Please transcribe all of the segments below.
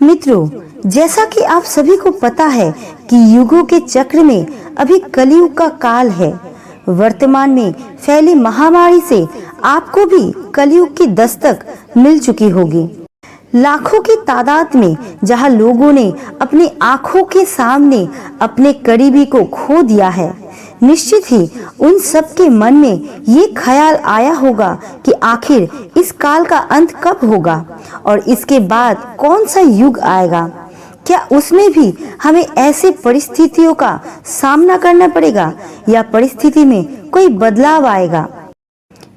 मित्रों, जैसा कि आप सभी को पता है कि युगों के चक्र में अभी कलयुग का काल है। वर्तमान में फैली महामारी से आपको भी कलयुग की दस्तक मिल चुकी होगी। लाखों की तादाद में जहां लोगों ने अपनी आंखों के सामने अपने करीबी को खो दिया है, निश्चित ही उन सब के मन में ये ख्याल आया होगा कि आखिर इस काल का अंत कब होगा और इसके बाद कौन सा युग आएगा। क्या उसमें भी हमें ऐसे परिस्थितियों का सामना करना पड़ेगा या परिस्थिति में कोई बदलाव आएगा।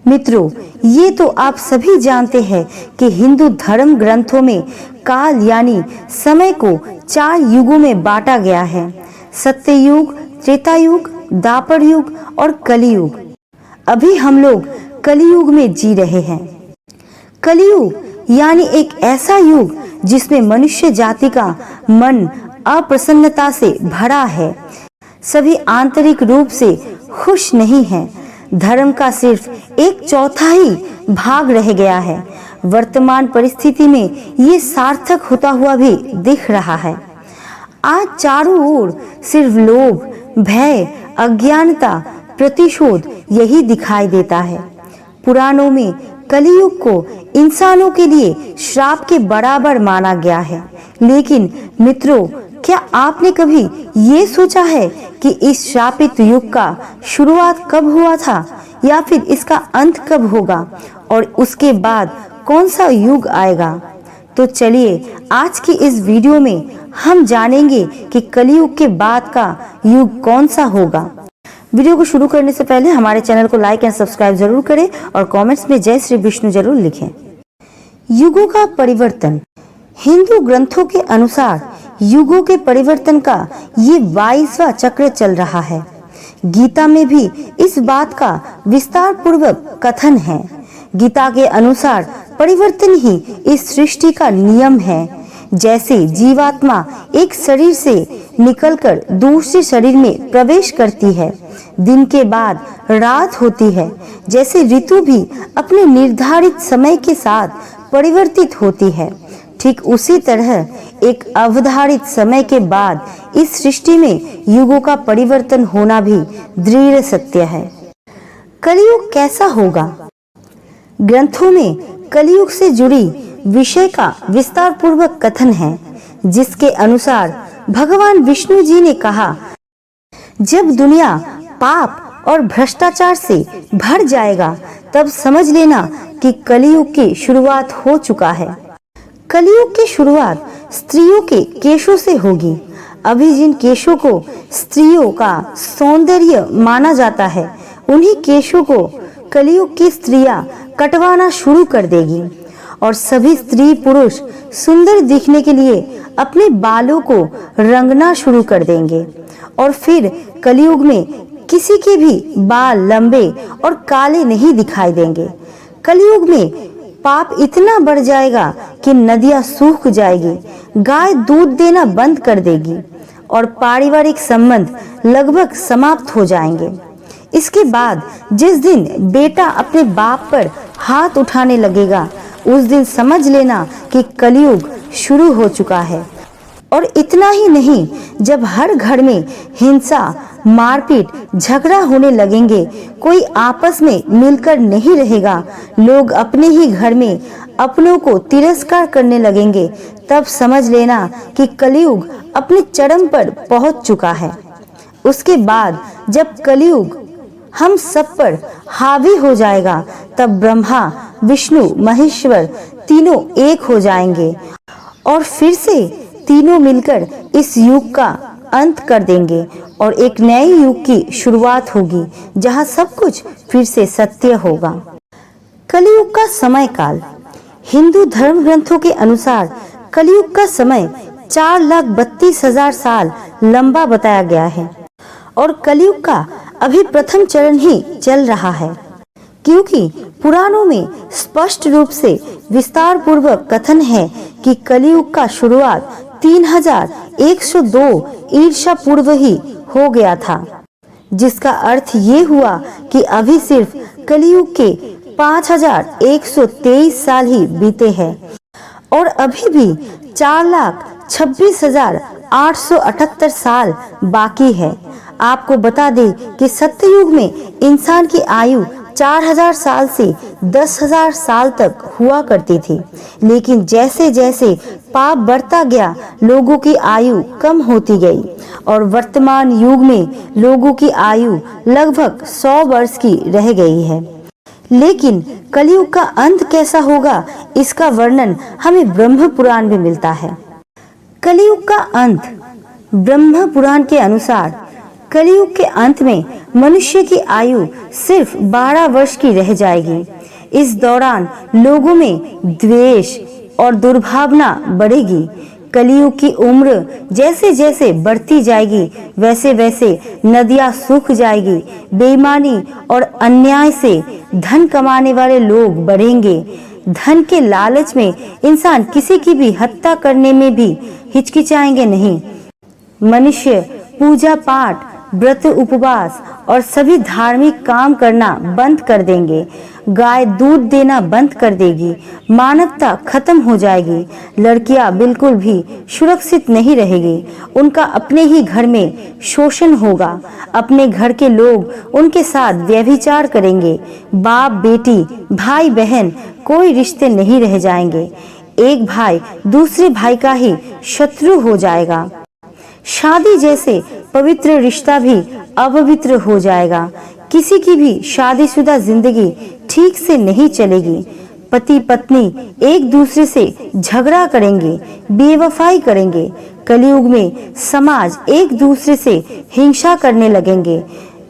मित्रों, ये तो आप सभी जानते हैं कि हिंदू धर्म ग्रंथों में काल यानी समय को 4 युगों में बांटा गया है। सत्य युग, त्रेता युग, द्वापर युग और कलियुग। अभी हम लोग कलियुग में जी रहे हैं। कलियुग यानी एक ऐसा युग जिसमें मनुष्य जाति का मन अप्रसन्नता से भरा है। सभी आंतरिक रूप से खुश नहीं हैं। धर्म का सिर्फ 1/4 भाग रह गया है। वर्तमान परिस्थिति में ये सार्थक होता हुआ भी दिख रहा है। आज चारों ओर सिर्फ लोभ, भय, अज्ञानता, प्रतिशोध यही दिखाई देता है। पुराणों में कलियुग को इंसानों के लिए श्राप के बराबर माना गया है। लेकिन मित्रों, क्या आपने कभी ये सोचा है कि इस शापित युग का शुरुआत कब हुआ था या फिर इसका अंत कब होगा और उसके बाद कौन सा युग आएगा? तो चलिए आज की इस वीडियो में हम जानेंगे कि कलियुग के बाद का युग कौन सा होगा। वीडियो को शुरू करने से पहले हमारे चैनल को लाइक एंड सब्सक्राइब जरूर करें और कमेंट्स में जय श्री विष्णु जरूर लिखें। युगों का परिवर्तन। हिंदू ग्रंथों के अनुसार युगों के परिवर्तन का ये 22वां चक्र चल रहा है। गीता में भी इस बात का विस्तार पूर्वक कथन है। गीता के अनुसार परिवर्तन ही इस सृष्टि का नियम है। जैसे जीवात्मा एक शरीर से निकलकर दूसरे शरीर में प्रवेश करती है, दिन के बाद रात होती है। जैसे ऋतु भी अपने निर्धारित समय के साथ परिवर्तित होती है, ठीक उसी तरह एक अवधारित समय के बाद इस सृष्टि में युगों का परिवर्तन होना भी दृढ़ सत्य है। कलियुग कैसा होगा? ग्रंथों में कलियुग से जुड़ी विषय का विस्तार पूर्वक कथन है, जिसके अनुसार भगवान विष्णु जी ने कहा, जब दुनिया पाप और भ्रष्टाचार से भर जाएगा तब समझ लेना कि कलियुग की शुरुआत हो चुका है। कलियुग की शुरुआत स्त्रियों के केशों से होगी। अभी जिन केशों को स्त्रियों का सौंदर्य माना जाता है, उन्हीं केशों को कलियुग की स्त्रियां कटवाना शुरू कर देगी और सभी स्त्री पुरुष सुंदर दिखने के लिए अपने बालों को रंगना शुरू कर देंगे और फिर कलियुग में किसी के भी बाल लंबे और काले नहीं दिखाई देंगे। कलियुग में पाप इतना बढ़ जाएगा कि नदियां सूख जाएगी, गाय दूध देना बंद कर देगी और पारिवारिक संबंध लगभग समाप्त हो जाएंगे। इसके बाद जिस दिन बेटा अपने बाप पर हाथ उठाने लगेगा, उस दिन समझ लेना कि कलियुग शुरू हो चुका है। और इतना ही नहीं, जब हर घर में हिंसा, मारपीट, झगड़ा होने लगेंगे, कोई आपस में मिलकर नहीं रहेगा, लोग अपने ही घर में अपनों को तिरस्कार करने लगेंगे, तब समझ लेना कि कलियुग अपने चरम पर पहुंच चुका है। उसके बाद जब कलियुग हम सब पर हावी हो जाएगा, तब ब्रह्मा, विष्णु, महेश्वर तीनों एक हो जाएंगे और फिर से तीनों मिलकर इस युग का अंत कर देंगे और एक नए युग की शुरुआत होगी, जहां सब कुछ फिर से सत्य होगा। कलियुग का समय काल। हिंदू धर्म ग्रंथों के अनुसार कलियुग का समय 4,32,000 साल लंबा बताया गया है और कलियुग का अभी प्रथम चरण ही चल रहा है, क्योंकि पुराणों में स्पष्ट रूप से विस्तार पूर्वक कथन है कि कलियुग का शुरुआत 3102 ईर्षा पूर्व ही हो गया था, जिसका अर्थ ये हुआ कि अभी सिर्फ कलियुग के 5123 साल ही बीते हैं और अभी भी 4,26,878 साल बाकी है। आपको बता दें कि सत्ययुग में इंसान की आयु 4,000 साल से 10,000 साल तक हुआ करती थी, लेकिन जैसे जैसे पाप बढ़ता गया लोगों की आयु कम होती गई और वर्तमान युग में लोगों की आयु लगभग 100 वर्ष की रह गई है। लेकिन कलयुग का अंत कैसा होगा, इसका वर्णन हमें ब्रह्म पुराण में मिलता है। कलयुग का अंत। ब्रह्म पुराण के अनुसार कलयुग के अंत में मनुष्य की आयु सिर्फ 12 वर्ष की रह जाएगी। इस दौरान लोगों में द्वेष और दुर्भावना बढ़ेगी। कलयुग की उम्र जैसे जैसे बढ़ती जाएगी वैसे वैसे नदियां सूख जाएगी। बेईमानी और अन्याय से धन कमाने वाले लोग बढ़ेंगे। धन के लालच में इंसान किसी की भी हत्या करने में भी हिचकिचाएंगे नहीं। मनुष्य पूजा पाठ, व्रत, उपवास और सभी धार्मिक काम करना बंद कर देंगे। गाय दूध देना बंद कर देगी। मानवता खत्म हो जाएगी। लड़कियां बिल्कुल भी सुरक्षित नहीं रहेगी। उनका अपने ही घर में शोषण होगा। अपने घर के लोग उनके साथ व्यभिचार करेंगे। बाप बेटी, भाई बहन कोई रिश्ते नहीं रह जाएंगे। एक भाई दूसरे भाई का ही शत्रु हो जाएगा। शादी जैसे पवित्र रिश्ता भी अपवित्र हो जाएगा। किसी की भी शादीशुदा जिंदगी ठीक से नहीं चलेगी। पति पत्नी एक दूसरे से झगड़ा करेंगे, बेवफाई करेंगे। कलयुग में समाज एक दूसरे से हिंसा करने लगेंगे,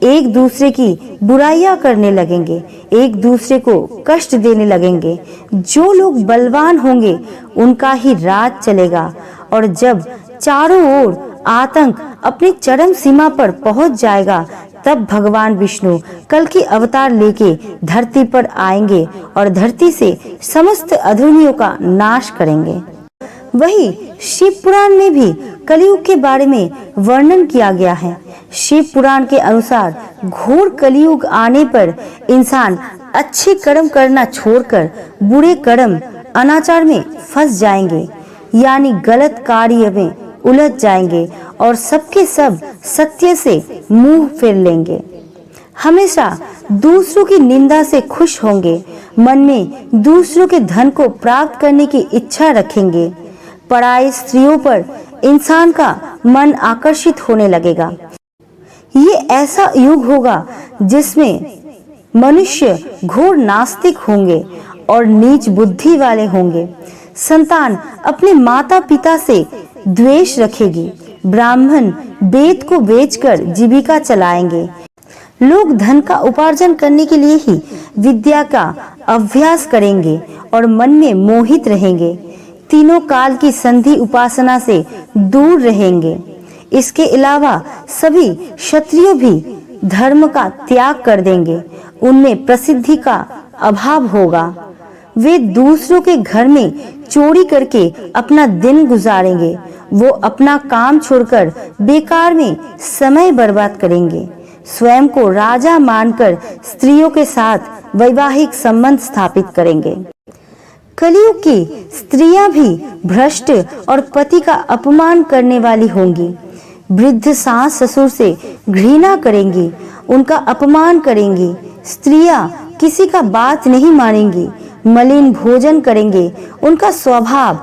एक दूसरे की बुराइयां करने लगेंगे, एक दूसरे को कष्ट देने लगेंगे। जो लोग बलवान होंगे उनका ही राज चलेगा। और जब चारों ओर आतंक अपनी चरम सीमा पर पहुंच जाएगा तब भगवान विष्णु कल की अवतार लेके धरती पर आएंगे और धरती से समस्त अधर्मियों का नाश करेंगे। वही शिव पुराण में भी कलयुग के बारे में वर्णन किया गया है। शिव पुराण के अनुसार घोर कलयुग आने पर इंसान अच्छे कर्म करना छोड़कर बुरे कर्म, अनाचार में फंस जाएंगे, यानी गलत कार्य में उलझ जाएंगे और सबके सब सत्य से मुंह फेर लेंगे। हमेशा दूसरों की निंदा से खुश होंगे। मन में दूसरों के धन को प्राप्त करने की इच्छा रखेंगे। पराई स्त्रियों पर इंसान का मन आकर्षित होने लगेगा। ये ऐसा युग होगा जिसमें मनुष्य घोर नास्तिक होंगे और नीच बुद्धि वाले होंगे। संतान अपने माता पिता से द्वेष रखेगी। ब्राह्मण वेद को बेचकर जीविका चलाएंगे। लोग धन का उपार्जन करने के लिए ही विद्या का अभ्यास करेंगे और मन में मोहित रहेंगे। तीनों काल की संधि उपासना से दूर रहेंगे। इसके अलावा सभी क्षत्रिय भी धर्म का त्याग कर देंगे। उनमें प्रसिद्धि का अभाव होगा। वे दूसरों के घर में चोरी करके अपना दिन गुजारेंगे। वो अपना काम छोड़कर बेकार में समय बर्बाद करेंगे। स्वयं को राजा मानकर स्त्रियों के साथ वैवाहिक संबंध स्थापित करेंगे। कलयुग की स्त्रियां भी भ्रष्ट और पति का अपमान करने वाली होंगी। वृद्ध सास ससुर से घृणा करेंगी, उनका अपमान करेंगी। स्त्रियां किसी का बात नहीं मानेंगी, मलिन भोजन करेंगे। उनका स्वभाव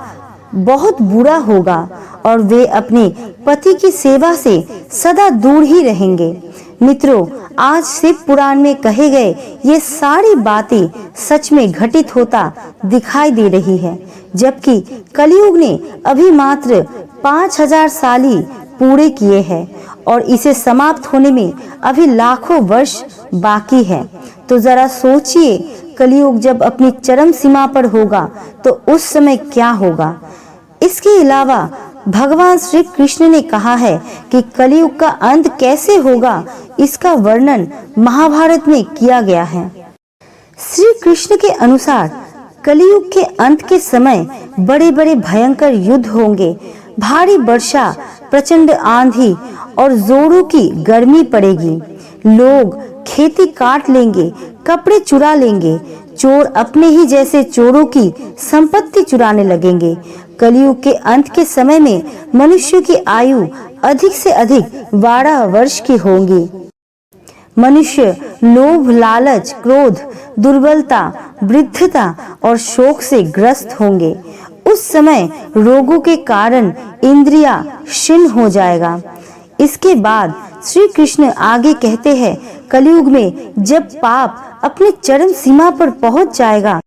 बहुत बुरा होगा और वे अपने पति की सेवा से सदा दूर ही रहेंगे। मित्रों, आज शिव पुराण में कहे गए ये सारी बातें सच में घटित होता दिखाई दे रही है, जबकि कलयुग ने अभी मात्र 5000 साल ही पूरे किए हैं और इसे समाप्त होने में अभी लाखों वर्ष बाकी है। तो जरा सोचिए, कलयुग जब अपनी चरम सीमा पर होगा तो उस समय क्या होगा। इसके अलावा भगवान श्री कृष्ण ने कहा है कि कलयुग का अंत कैसे होगा, इसका वर्णन महाभारत में किया गया है। श्री कृष्ण के अनुसार कलयुग के अंत के समय बड़े बड़े भयंकर युद्ध होंगे। भारी वर्षा, प्रचंड आंधी और जोरों की गर्मी पड़ेगी। लोग खेती काट लेंगे, कपड़े चुरा लेंगे, चोर अपने ही जैसे चोरों की संपत्ति चुराने लगेंगे। कलयुग के अंत के समय में मनुष्य की आयु अधिक से अधिक 12 वर्ष की होगी। मनुष्य लोभ, लालच, क्रोध, दुर्बलता, वृद्धता और शोक से ग्रस्त होंगे। उस समय रोगों के कारण इंद्रियां क्षीण हो जाएगा। इसके बाद श्री कृष्ण आगे कहते हैं, कलयुग में जब पाप अपने चरम सीमा पर पहुंच जाएगा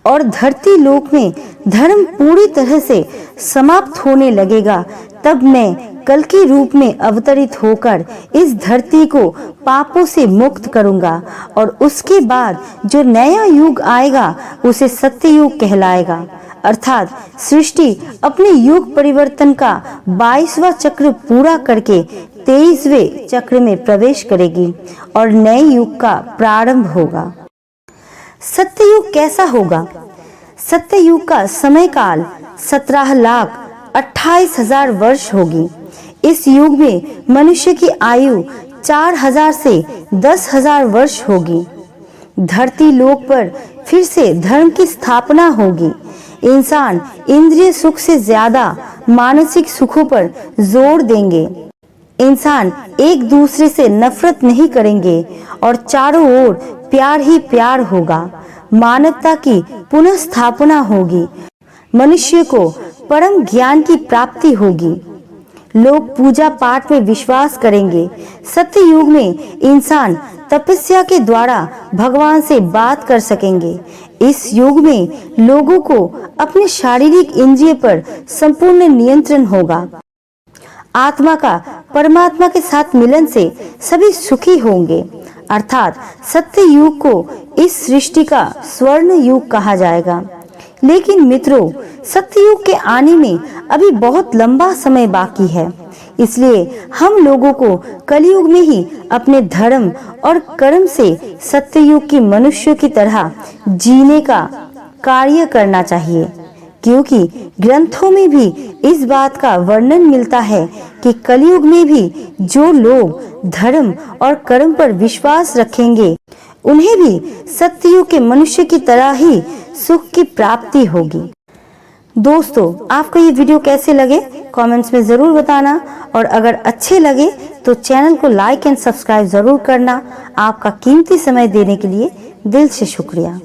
और धरती लोक में धर्म पूरी तरह से समाप्त होने लगेगा, तब मैं कल के रूप में अवतरित होकर इस धरती को पापों से मुक्त करूंगा और उसके बाद जो नया युग आएगा उसे सत्य युग कहलाएगा। अर्थात सृष्टि अपने युग परिवर्तन का 22वां चक्र पूरा करके 23वें चक्र में प्रवेश करेगी और नए युग का प्रारंभ होगा। सत्ययुग कैसा होगा? सत्ययुग का समय काल 17,28,000 वर्ष होगी। इस युग में मनुष्य की आयु 4,000 से 10,000 वर्ष होगी। धरती लोक पर फिर से धर्म की स्थापना होगी। इंसान इंद्रिय सुख से ज्यादा मानसिक सुखों पर जोर देंगे। इंसान एक दूसरे से नफरत नहीं करेंगे और चारों ओर प्यार ही प्यार होगा। मानवता की पुनः स्थापना होगी। मनुष्य को परम ज्ञान की प्राप्ति होगी। लोग पूजा पाठ में विश्वास करेंगे। सत्य युग में इंसान तपस्या के द्वारा भगवान से बात कर सकेंगे। इस युग में लोगों को अपने शारीरिक इंद्रिय पर संपूर्ण नियंत्रण होगा। आत्मा का परमात्मा के साथ मिलन से सभी सुखी होंगे। अर्थात सत्य युग को इस सृष्टि का स्वर्ण युग कहा जाएगा। लेकिन मित्रों, सत्ययुग के आने में अभी बहुत लंबा समय बाकी है। इसलिए हम लोगों को कलयुग में ही अपने धर्म और कर्म से सत्ययुग की मनुष्य की तरह जीने का कार्य करना चाहिए, क्योंकि ग्रंथों में भी इस बात का वर्णन मिलता है कि कलयुग में भी जो लोग धर्म और कर्म पर विश्वास रखेंगे उन्हें भी सत्ययुग के मनुष्य की तरह ही सुख की प्राप्ति होगी। दोस्तों, आपको ये वीडियो कैसे लगे कमेंट्स में जरूर बताना और अगर अच्छे लगे तो चैनल को लाइक एंड सब्सक्राइब जरूर करना। आपका कीमती समय देने के लिए दिल से शुक्रिया।